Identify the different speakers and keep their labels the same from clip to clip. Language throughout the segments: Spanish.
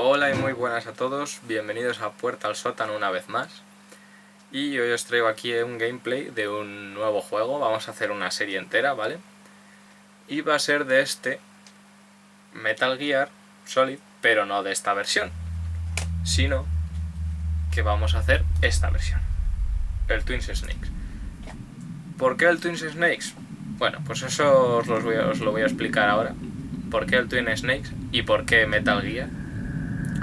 Speaker 1: Hola y muy buenas a todos, bienvenidos a Puerta al sótano una vez más. Y hoy os traigo aquí un gameplay de un nuevo juego, vamos a hacer una serie entera, ¿vale? Y va a ser de este Metal Gear Solid, pero no de esta versión, sino que vamos a hacer esta versión, el Twin Snakes. ¿Por qué el Twin Snakes? Bueno, pues eso os lo voy a explicar ahora. ¿Por qué el Twin Snakes y por qué Metal Gear?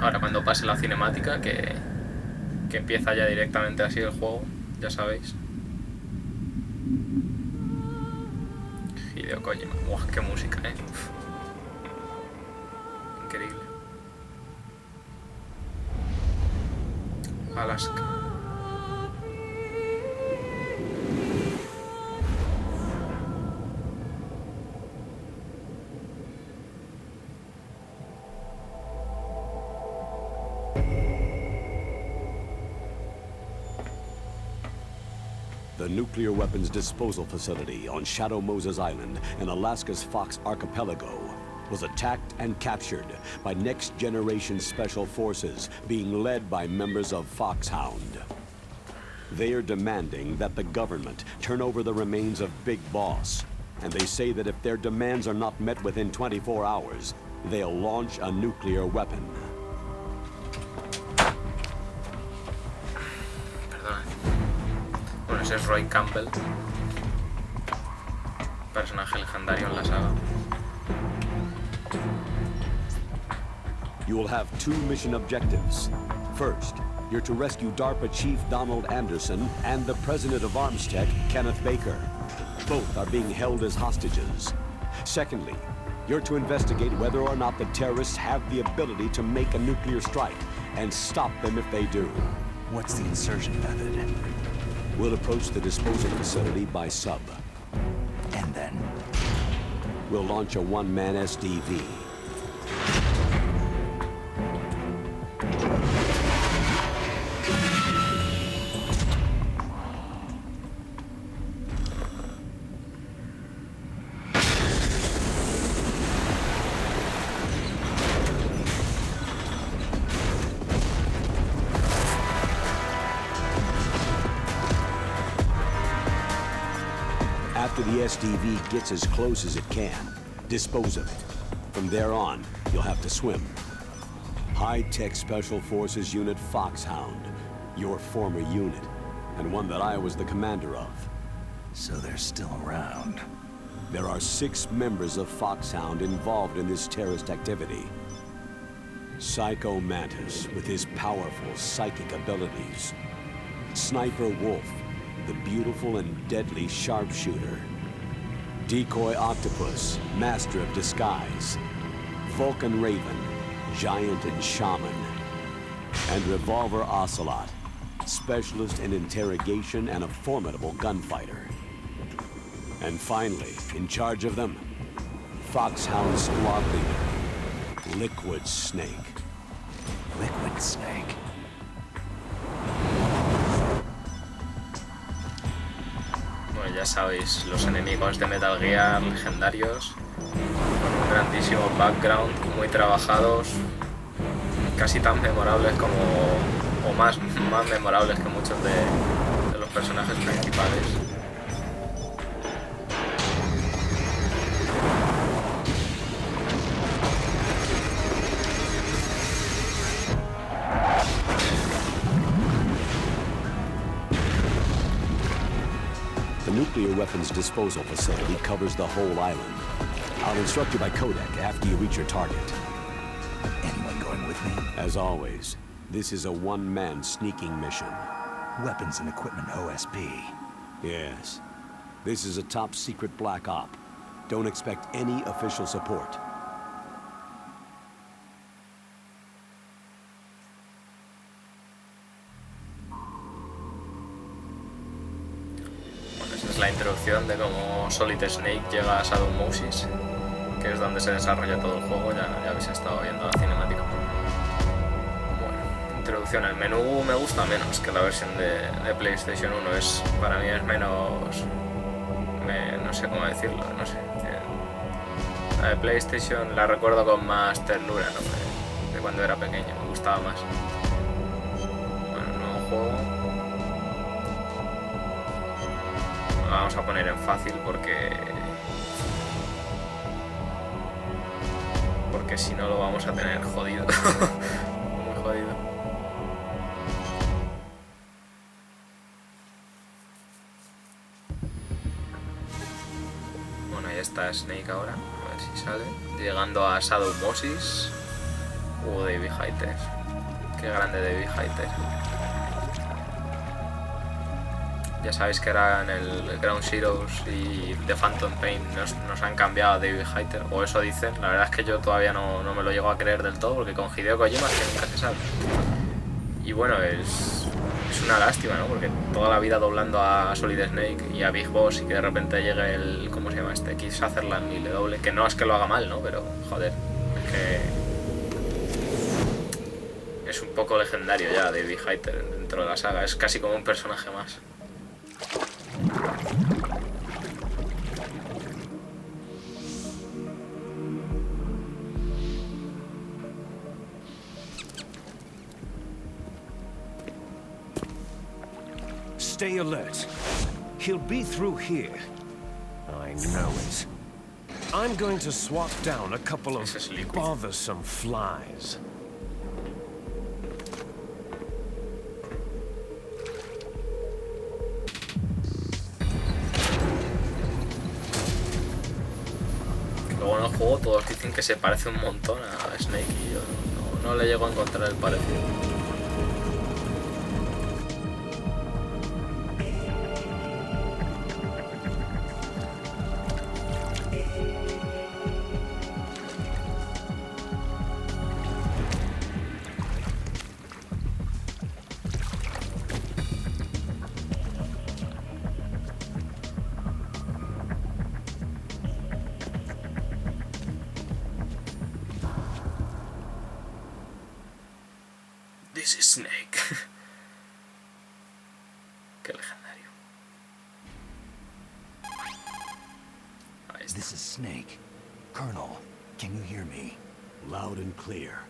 Speaker 1: Ahora cuando pase la cinemática, que empieza ya directamente así el juego, ya sabéis. Hideo Kojima, ¡guau! ¡Qué música, Uf. Increíble. Alaska.
Speaker 2: The nuclear weapons disposal facility on Shadow Moses Island in Alaska's Fox Archipelago was attacked and captured by next-generation special forces being led by members of Foxhound. They are demanding that the government turn over the remains of Big Boss, and they say that if their demands are not met within 24 hours, they'll launch a nuclear weapon.
Speaker 1: Bueno, ese es Roy Campbell, personaje legendario en la saga.
Speaker 2: You will have two mission objectives. First, you're to rescue DARPA Chief Donald Anderson and the President of Armstech, Kenneth Baker. Both are being held as hostages. Secondly, you're to investigate whether or not the terrorists have the ability to make a nuclear strike and stop them if they do.
Speaker 3: What's the insertion method?
Speaker 2: We'll approach the disposal facility by sub.
Speaker 3: And then?
Speaker 2: We'll launch a one-man SDV. After the SDV gets as close as it can, dispose of it. From there on, you'll have to swim. High-Tech Special Forces Unit Foxhound, your former unit, and one that I was the commander of.
Speaker 3: So they're still around.
Speaker 2: There are 6 members of Foxhound involved in this terrorist activity. Psycho Mantis, with his powerful psychic abilities. Sniper Wolf, the beautiful and deadly sharpshooter. Decoy Octopus, master of disguise. Vulcan Raven, giant and shaman. And Revolver Ocelot, specialist in interrogation and a formidable gunfighter. And finally, in charge of them, Foxhound Squad Leader, Liquid Snake.
Speaker 3: Liquid Snake?
Speaker 1: Bueno, ya sabéis, los enemigos de Metal Gear legendarios, con un grandísimo background, muy trabajados, casi tan memorables como, o más memorables que muchos de los personajes principales.
Speaker 2: The nuclear weapons disposal facility covers the whole island. I'll instruct you by codec after you reach your target.
Speaker 3: Anyone going with me?
Speaker 2: As always, this is a one-man sneaking mission.
Speaker 3: Weapons and equipment OSP.
Speaker 2: Yes. This is a top-secret black op. Don't expect any official support.
Speaker 1: La introducción de cómo Solid Snake llega a Shadow Moses, que es donde se desarrolla todo el juego. Ya habéis estado viendo la cinemática. Bueno, introducción. El menú me gusta menos que la versión de PlayStation 1. Para mí es menos... no sé cómo decirlo, no sé. La de PlayStation la recuerdo con más ternura, ¿no? de cuando era pequeño, me gustaba más. Bueno, nuevo juego. Lo vamos a poner en fácil porque si no lo vamos a tener jodido. Muy jodido. Bueno, ahí está Snake ahora, a ver si sale. Llegando a Shadowmosis. David Hayter. Qué grande David Hayter. Ya sabéis que era en el Ground Zeroes y The Phantom Pain nos han cambiado a David Hayter, o eso dicen. La verdad es que yo todavía no me lo llego a creer del todo, porque con Hideo Kojima es que nunca se sabe. Y bueno, es una lástima, ¿no? Porque toda la vida doblando a Solid Snake y a Big Boss y que de repente llegue el... ¿cómo se llama este? Keith Sutherland y le doble. Que no es que lo haga mal, ¿no? Pero, joder, es que... es un poco legendario ya David Hayter dentro de la saga. Es casi como un personaje más.
Speaker 4: Stay alert. He'll be through here. I know it. I'm going to swat down a couple of bothersome flies.
Speaker 1: Luego en el juego todos dicen que se parece un montón a Snake y yo no le llego a encontrar el parecido. This is Snake. Qué legendario. Ahí está.
Speaker 3: This is Snake. Colonel, can you hear me?
Speaker 2: Loud and clear.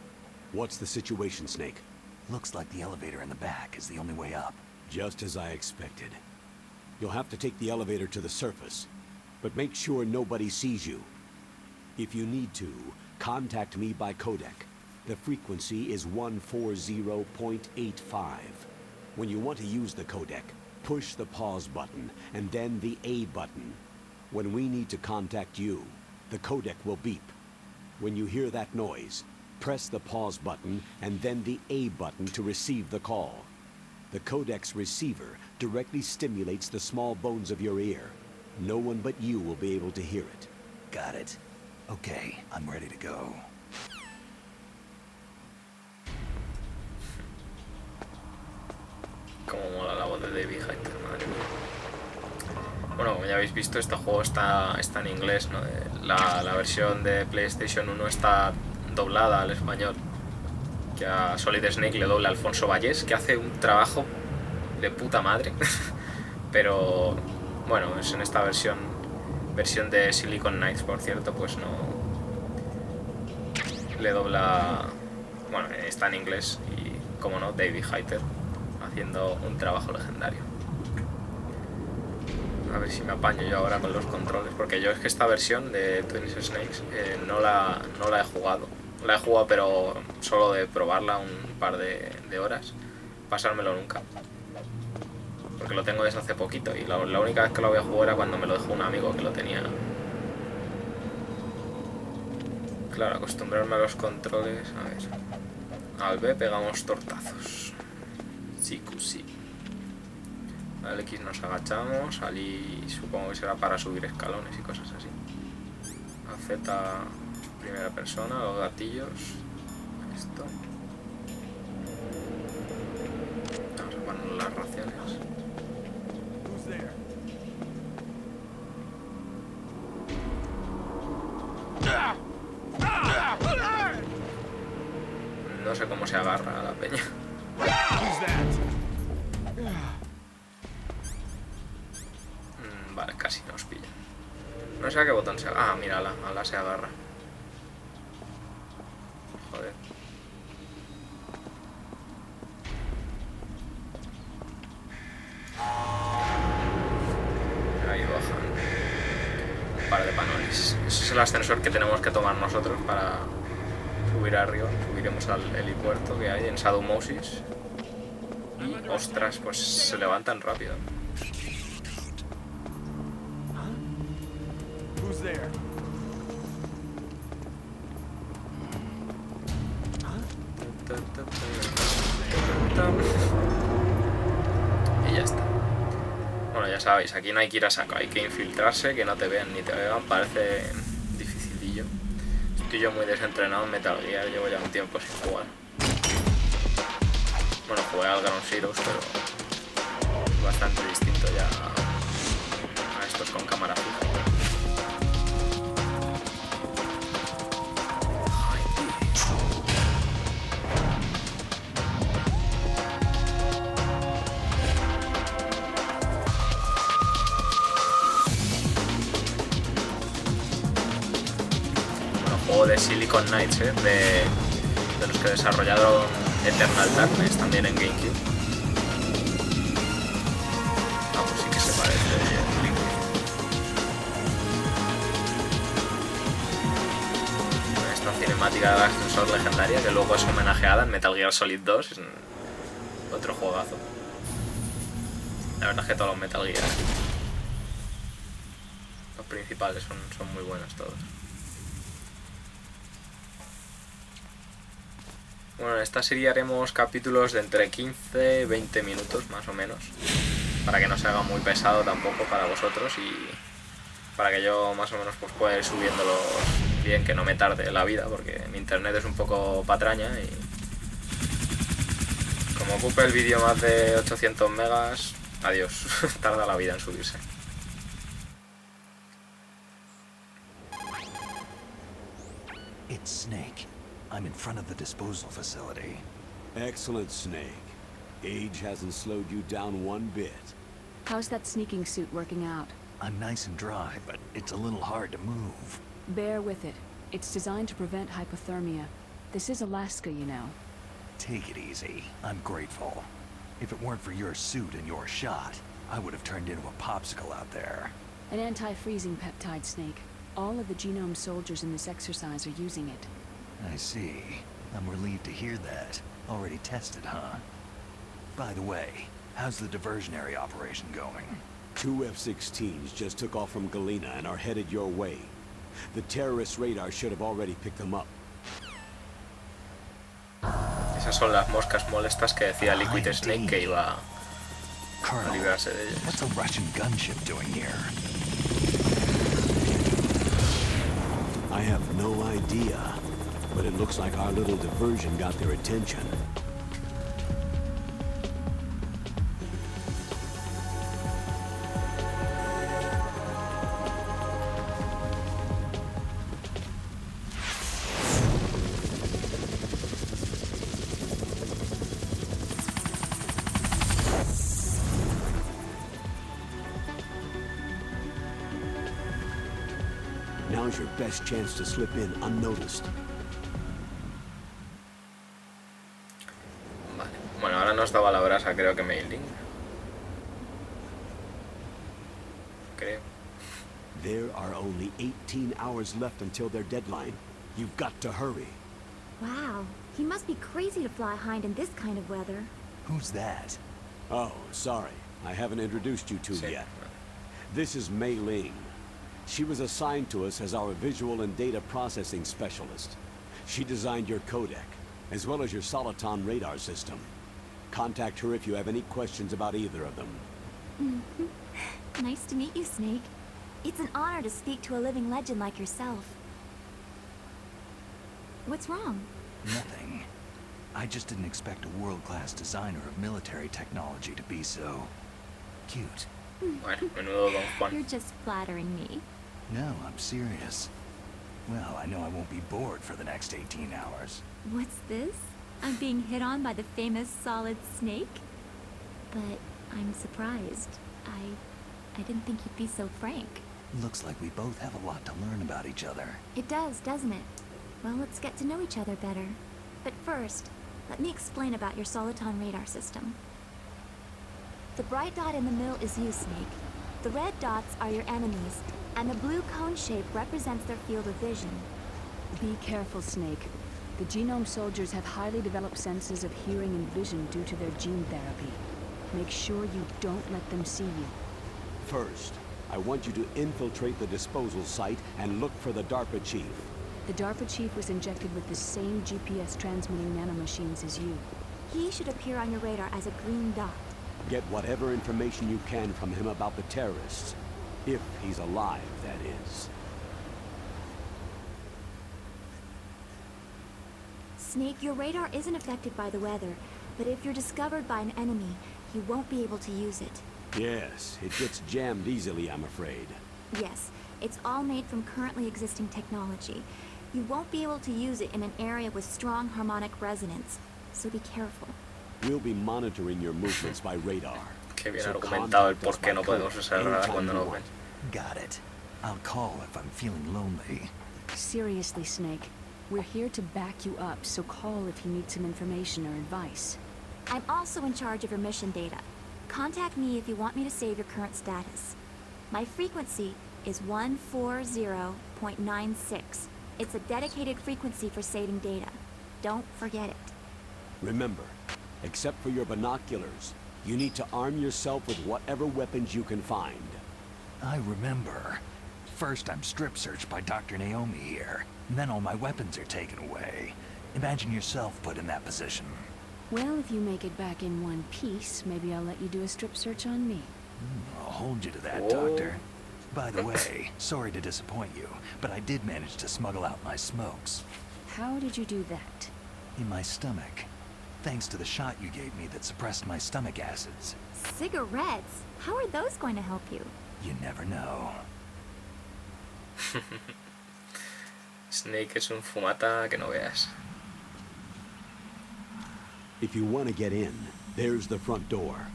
Speaker 2: What's the situation, Snake?
Speaker 3: Looks like the elevator in the back is the only way up.
Speaker 2: Just as I expected. You'll have to take the elevator to the surface, but make sure nobody sees you. If you need to, contact me by codec. The frequency is 140.85. When you want to use the codec, push the pause button and then the A button. When we need to contact you, the codec will beep. When you hear that noise, press the pause button and then the A button to receive the call. The codec's receiver directly stimulates the small bones of your ear. No one but you will be able to hear it.
Speaker 3: Got it. Okay, I'm ready to go.
Speaker 1: Como mola la voz de David Hayter, madre mía. Bueno, como ya habéis visto, este juego está en inglés, ¿no? La versión de PlayStation 1 está doblada al español. Que a Solid Snake le dobla Alfonso Vallés, que hace un trabajo de puta madre. Pero bueno, es en esta versión de Silicon Knights, por cierto, pues no le dobla. Bueno, está en inglés y, como no, David Hayter haciendo un trabajo legendario. A ver si me apaño yo ahora con los controles, porque yo es que esta versión de Twin Snakes no la he jugado. La he jugado, pero solo de probarla un par de horas, pasármelo nunca, porque lo tengo desde hace poquito y la única vez que lo voy a jugar era cuando me lo dejó un amigo que lo tenía. Claro, acostumbrarme a los controles. A ver, al B pegamos tortazos. Sí. Al X nos agachamos, al Y supongo que será para subir escalones y cosas así. A Z primera persona, los gatillos. Esto. Vamos a poner las raciones. No sé cómo se agarra a la peña. Vale, casi nos pilla. No sé a qué botón se agarra. Ah, mira, a la se agarra. Joder. ese es el ascensor que tenemos que tomar nosotros para subir arriba. Subiremos al helipuerto que hay en Sadumosis. Y, ostras, pues se levantan rápido.
Speaker 3: Who's there?
Speaker 1: Y ya está. Bueno, ya sabéis, aquí no hay que ir a saco, hay que infiltrarse, que no te vean ni te vean, parece dificilillo. Estoy yo muy desentrenado en Metal Gear, llevo ya un tiempo sin jugar. Bueno, jugué al Ground Zeroes, pero es bastante distinto ya a estos con cámara fija. Juego de Silicon Knights, de los que desarrollaron Eternal Darkness, también en GameCube. Ah, pues sí que se parece. Esta cinemática de ascensor legendaria, que luego es homenajeada en Metal Gear Solid 2, es otro juegazo. La verdad es que todos los Metal Gear, los principales, son muy buenos todos. Bueno, en esta serie haremos capítulos de entre 15 y 20 minutos más o menos, para que no se haga muy pesado tampoco para vosotros y para que yo más o menos pues pueda ir subiéndolos bien, que no me tarde la vida, porque mi internet es un poco patraña y como ocupe el vídeo más de 800 megas, adiós, tarda la vida en subirse.
Speaker 3: It's Snake. I'm in front of the disposal facility.
Speaker 2: Excellent, Snake. Age hasn't slowed you down one bit.
Speaker 5: How's that sneaking suit working out?
Speaker 3: I'm nice and dry, but it's a little hard to move.
Speaker 5: Bear with it. It's designed to prevent hypothermia. This is Alaska, you know.
Speaker 3: Take it easy. I'm grateful. If it weren't for your suit and your shot, I would have turned into a popsicle out there.
Speaker 5: An anti-freezing peptide, Snake. All of the genome soldiers in this exercise are using it.
Speaker 3: I see. I'm relieved to hear that. Already tested, huh? By the way, how's the diversionary operation going?
Speaker 2: 2 F-16s just took off from Galena and are headed your way. The terrorist radar should have already picked them up.
Speaker 1: Esas son las moscas molestas que decía Liquid Snake que iba a librarse de ellas.
Speaker 3: What's a Russian gunship doing here?
Speaker 2: I have no idea, but it looks like our little diversion got their attention. Now's your best chance to slip in unnoticed.
Speaker 1: Vale. Bueno, ahora nos daba la brasa, creo que mailing. Creo.
Speaker 2: There are only 18 hours left until their deadline. You've got to hurry.
Speaker 6: Wow, he must be crazy to fly Hind in this kind of weather.
Speaker 3: Who's that?
Speaker 2: Oh, sorry. I haven't introduced you to
Speaker 1: Sí.
Speaker 2: yet. This is Mei Ling. She was assigned to us as our visual and data processing specialist. She designed your codec, as well as your Soliton radar system. Contact her if you have any questions about either of them.
Speaker 6: Nice to meet you, Snake. It's an honor to speak to a living legend like yourself. What's wrong?
Speaker 3: Nothing. I just didn't expect a world-class designer of military technology to be so cute.
Speaker 1: Bueno, menudo Don Juan.
Speaker 6: You're just flattering me.
Speaker 3: No, I'm serious. Well, I know I won't be bored for the next 18 hours.
Speaker 6: What's this? I'm being hit on by the famous Solid Snake? But I'm surprised. I didn't think you'd be so frank.
Speaker 3: Looks like we both have a lot to learn about each other.
Speaker 6: It does, doesn't it? Well, let's get to know each other better. But first, let me explain about your Soliton radar system. The bright dot in the middle is you, Snake. The red dots are your enemies, And the blue cone shape represents their field of vision.
Speaker 5: Be careful, Snake. The genome soldiers have highly developed senses of hearing and vision due to their gene therapy. Make sure you don't let them see you.
Speaker 2: First, I want you to infiltrate the disposal site and look for the DARPA chief.
Speaker 5: The DARPA chief was injected with the same GPS transmitting nanomachines as you.
Speaker 6: He should appear on your radar as a green dot.
Speaker 2: Get whatever information you can from him about the terrorists. If he's alive, that is.
Speaker 6: Snake, your radar isn't affected by the weather, but if you're discovered by an enemy, you won't be able to use it.
Speaker 2: Yes, it gets jammed easily, I'm afraid.
Speaker 6: Yes, it's all made from currently existing technology. You won't be able to use it in an area with strong harmonic resonance, so be careful.
Speaker 2: We'll be monitoring your movements by radar.
Speaker 1: Qué bien argumentado el por qué no podemos usar el radar cuando nos ven.
Speaker 3: Got it. I'll call if I'm feeling lonely.
Speaker 5: Seriously, Snake. We're here to back you up, so call if you need some information or advice.
Speaker 6: I'm also in charge of your mission data. Contact me if you want me to save your current status. My frequency is 140.96. It's a dedicated frequency for saving data. Don't forget it.
Speaker 2: Remember, except for your binoculars, you need to arm yourself with whatever weapons you can find.
Speaker 3: I remember. First I'm strip searched by Dr. Naomi here. Then all my weapons are taken away. Imagine yourself put in that position.
Speaker 5: Well, if you make it back in one piece, maybe I'll let you do a strip search on me.
Speaker 3: I'll hold you to that,
Speaker 1: Whoa.
Speaker 3: Doctor. By the way, sorry to disappoint you, but I did manage to smuggle out my smokes.
Speaker 5: How did you do that?
Speaker 3: In my stomach. Thanks to the shot you gave me that suppressed my stomach acids.
Speaker 6: Cigarettes? How are those going to help you?
Speaker 3: You never know.
Speaker 1: Snake es un fumata que no veas.
Speaker 2: If you want to get in, there's the front door.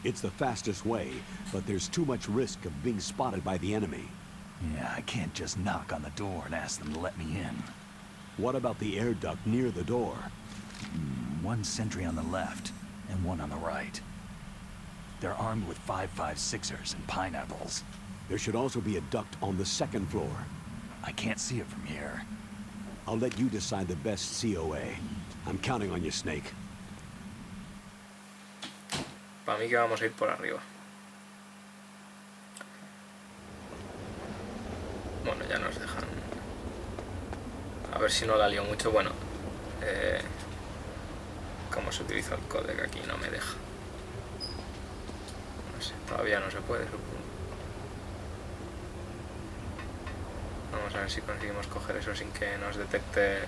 Speaker 2: It's the fastest way, but there's too much risk of being spotted by the enemy.
Speaker 3: Yeah, I can't just knock on the door and ask them to let me in.
Speaker 2: What about the air duct near the door?
Speaker 3: One sentry on the left, and one on the right. They're armed with 5.56ers and pineapples.
Speaker 2: There should also be a duct on the second floor.
Speaker 3: I can't see it from here.
Speaker 2: I'll let you decide the best COA. I'm counting on you, Snake.
Speaker 1: Para mí que vamos a ir por arriba. Bueno, ya nos dejan. A ver si no la lío mucho. Bueno, ¿cómo se utiliza el códec? Aquí no me deja. No sé, todavía no se puede, supongo. Vamos a ver si conseguimos coger eso sin que nos detecte.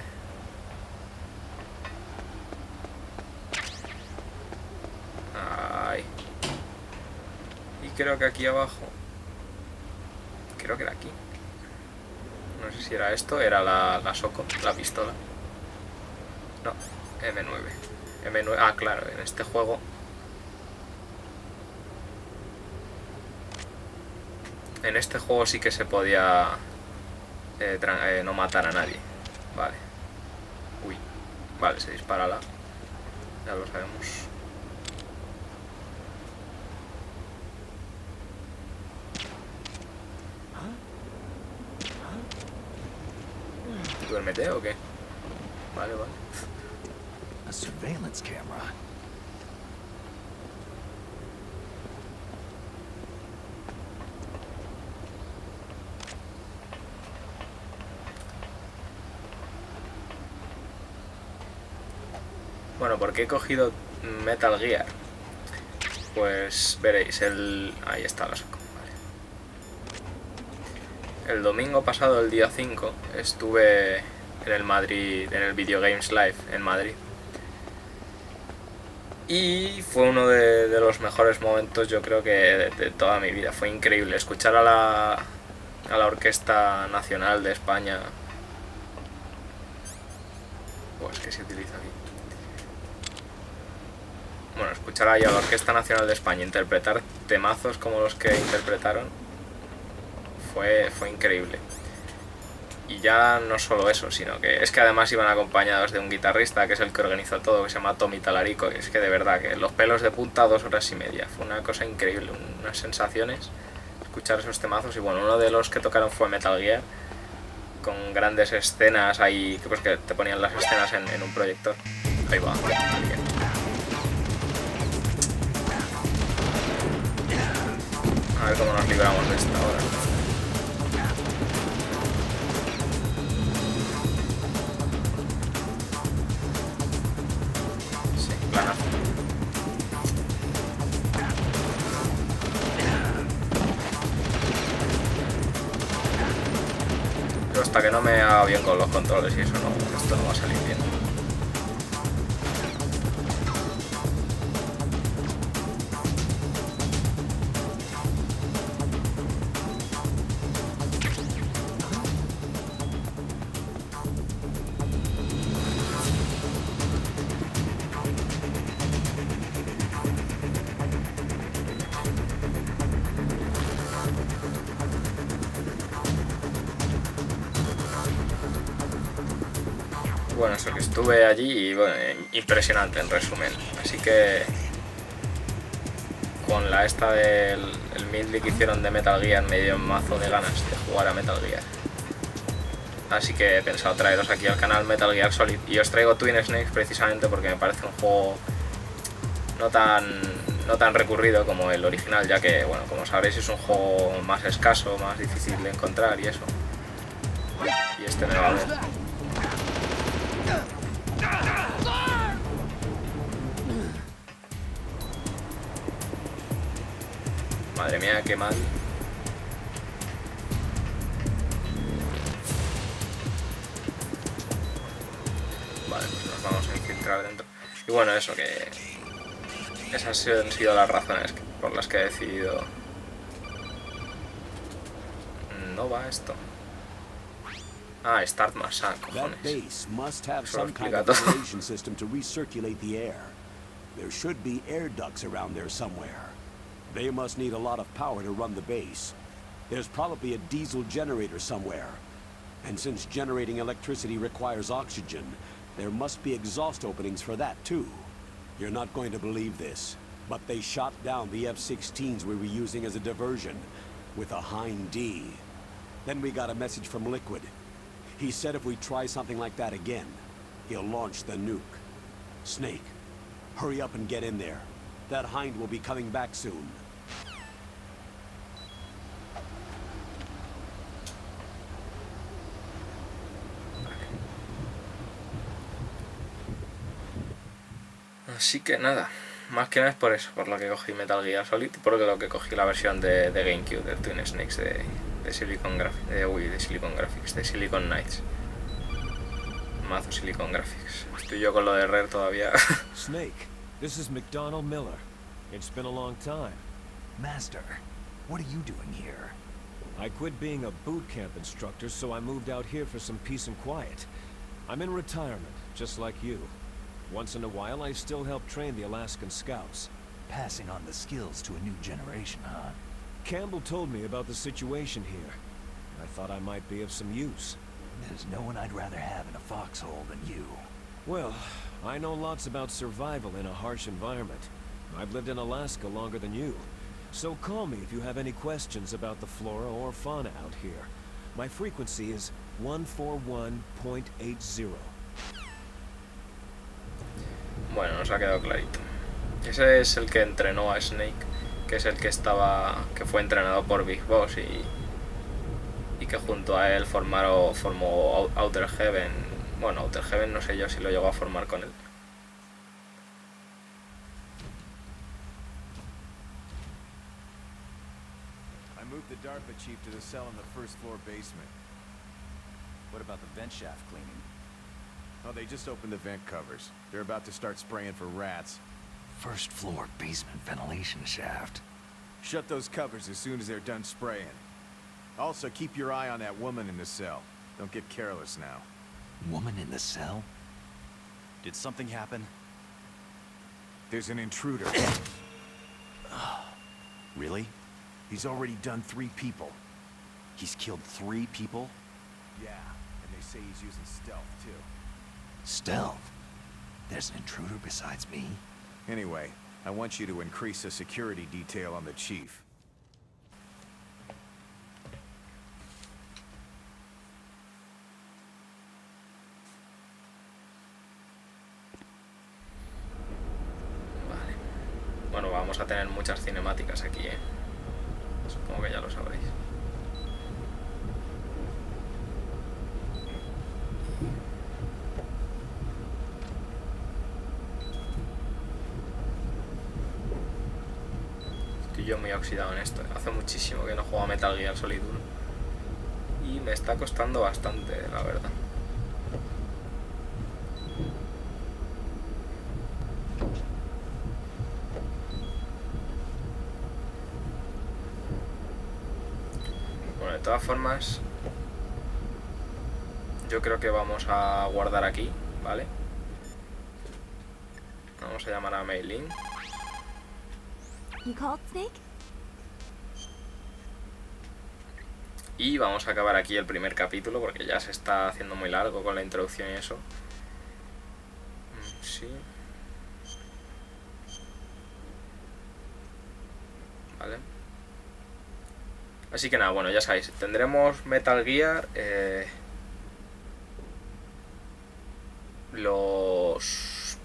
Speaker 1: Ay. Y creo que aquí abajo. Creo que era aquí. No sé si era esto, era la Soco, la pistola. No, M9. M9. Ah, claro, en este juego. En este juego sí que se podía no matar a nadie. Vale. Uy. Vale, se dispara la. Ya lo sabemos. ¿Duérmete o qué? Vale, vale.
Speaker 3: A surveillance camera.
Speaker 1: Bueno, ¿por qué he cogido Metal Gear? Pues veréis, ahí está la Soco. El domingo pasado, el día 5, estuve en el Madrid, en el Video Games Live en Madrid. Y fue uno de los mejores momentos, yo creo que de toda mi vida. Fue increíble escuchar a la Orquesta Nacional de España. Pues que se utiliza aquí. Bueno, escuchar ahí a la Orquesta Nacional de España interpretar temazos como los que interpretaron fue increíble. Y ya no solo eso, sino que es que además iban acompañados de un guitarrista que es el que organizó todo, que se llama Tommy Talarico, y es que de verdad que los pelos de punta 2 horas y media. Fue una cosa increíble, unas sensaciones. escuchar esos temazos. Y bueno, uno de los que tocaron fue Metal Gear, con grandes escenas ahí, pues que te ponían las escenas en un proyector. Ahí va, alguien. A ver cómo nos libramos de esta ahora. Sí, planazo. Pero hasta que no me haga bien con los controles y eso, no, esto no va a salir bien. Bueno, eso que estuve allí y bueno, impresionante en resumen. Así que con la esta del medley que hicieron de Metal Gear me dio un mazo de ganas de jugar a Metal Gear. Así que he pensado traeros aquí al canal Metal Gear Solid. Y os traigo Twin Snakes precisamente porque me parece un juego no tan recurrido como el original, ya que, bueno, como sabréis, es un juego más escaso, más difícil de encontrar y eso. Y este me va a ver. Madre mía, qué mal. Vale, pues nos vamos a infiltrar dentro. Y bueno, eso, que esas han sido las razones por las que he decidido. No va esto. Ah, start más, cojones.
Speaker 2: That base must have
Speaker 1: Eso lo
Speaker 2: some kind
Speaker 1: explica
Speaker 2: of
Speaker 1: todo.
Speaker 2: ventilation system to recirculate the air. There should be air ducts around there somewhere. They must need a lot of power to run the base. There's probably a diesel generator somewhere. And since generating electricity requires oxygen, there must be exhaust openings for that too. You're not going to believe this, but they shot down the F-16s we were using as a diversion with a Hind D. Then we got a message from Liquid. He said if we try something like that again, he'll launch the nuke. Snake, hurry up and get in there. That Hind will be coming back soon.
Speaker 1: Así que nada, más que nada es por eso, por lo que cogí Metal Gear Solid y por lo que cogí la versión de GameCube, del Twin Snakes de Silicon Graphics, de Silicon Knights. Mazo Silicon Graphics. Estoy yo con lo de Rare todavía.
Speaker 4: Snake, this is McDonald Miller. It's been a long time.
Speaker 3: Master, what are you doing here?
Speaker 4: I quit being a boot camp instructor, so I moved out here for some peace and quiet. I'm in retirement, just like you. Once in a while, I still help train the Alaskan Scouts.
Speaker 3: Passing on the skills to a new generation, huh?
Speaker 4: Campbell told me about the situation here. I thought I might be of some use.
Speaker 3: There's no one I'd rather have in a foxhole than you.
Speaker 4: Well, I know lots about survival in a harsh environment. I've lived in Alaska longer than you. So call me if you have any questions about the flora or fauna out here. My frequency is 141.80.
Speaker 1: Bueno, nos ha quedado clarito. Ese es el que entrenó a Snake, que es el que fue entrenado por Big Boss y que junto a él formó Outer Heaven. Bueno, Outer Heaven no sé yo si lo llegó a formar con él.
Speaker 7: I moved the DARPA chief to the cell in the first floor basement.
Speaker 8: What about the vent shaft cleaning?
Speaker 7: Oh, they just opened the vent covers. They're about to start spraying for rats.
Speaker 3: First floor basement ventilation shaft.
Speaker 7: Shut those covers as soon as they're done spraying. Also, keep your eye on that woman in the cell. Don't get careless now.
Speaker 3: Woman in the cell?
Speaker 8: Did something happen?
Speaker 7: There's an intruder.
Speaker 8: Really?
Speaker 7: He's already done 3 people.
Speaker 8: He's killed 3 people?
Speaker 7: Yeah, and they say he's using stealth, too.
Speaker 3: Stealth? There's an intruder besides me?
Speaker 7: Anyway, I want you to increase the security detail on the chief.
Speaker 1: vamos a tener muchas cinemáticas aquí, ¿eh? Supongo que ya lo sabréis. Estoy yo muy oxidado en esto. Hace muchísimo que no juego a Metal Gear Solid 1. Y me está costando bastante, la verdad. Bueno, de todas formas, yo creo que vamos a guardar aquí, ¿vale? Vamos a llamar a Mei-Ling.
Speaker 6: You called, Snake?
Speaker 1: Y vamos a acabar aquí el primer capítulo porque ya se está haciendo muy largo con la introducción y eso. Sí. Vale. Así que nada, bueno, ya sabéis, tendremos Metal Gear los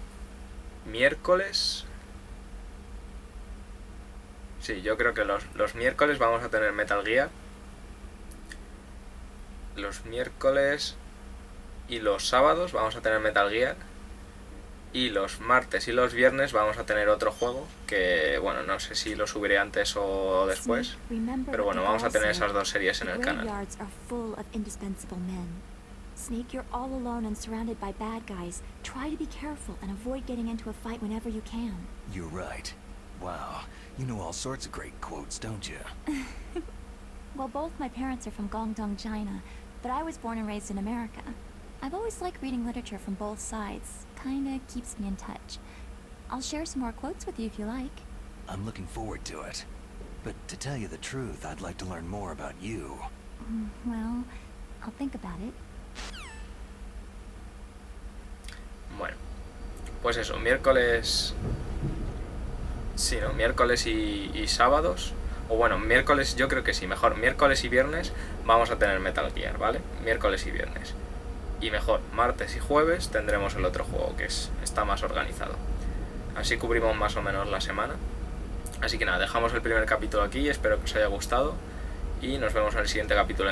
Speaker 1: miércoles. Sí, yo creo que los miércoles vamos a tener Metal Gear. Los miércoles y los sábados vamos a tener Metal Gear. Y los martes y los viernes vamos a tener otro juego que, bueno, no sé si lo subiré antes o después, pero bueno, vamos a tener esas dos series en el canal.
Speaker 6: Snake, you're all alone and surrounded by bad guys. Try to be careful and avoid getting into a fight whenever you can.
Speaker 3: You're right. Wow, you know all sorts of great quotes, don't you?
Speaker 6: Well, both my parents are from Guangdong, China, but I was born and raised in America. I've always liked reading literature from both sides. Kinda keeps me in touch. I'll share some more quotes with you if you like.
Speaker 3: I'm looking forward to it. But to tell you the truth, I'd like to learn more about you.
Speaker 6: Well, I'll think about it.
Speaker 1: Bueno, pues eso, miércoles... Sí, ¿no? Miércoles y sábados. O bueno, miércoles yo creo que sí, mejor miércoles y viernes vamos a tener Metal Gear, ¿vale? Miércoles y viernes. Y mejor, martes y jueves tendremos el otro juego que está más organizado. Así cubrimos más o menos la semana. Así que nada, dejamos el primer capítulo aquí, espero que os haya gustado y nos vemos en el siguiente capítulo.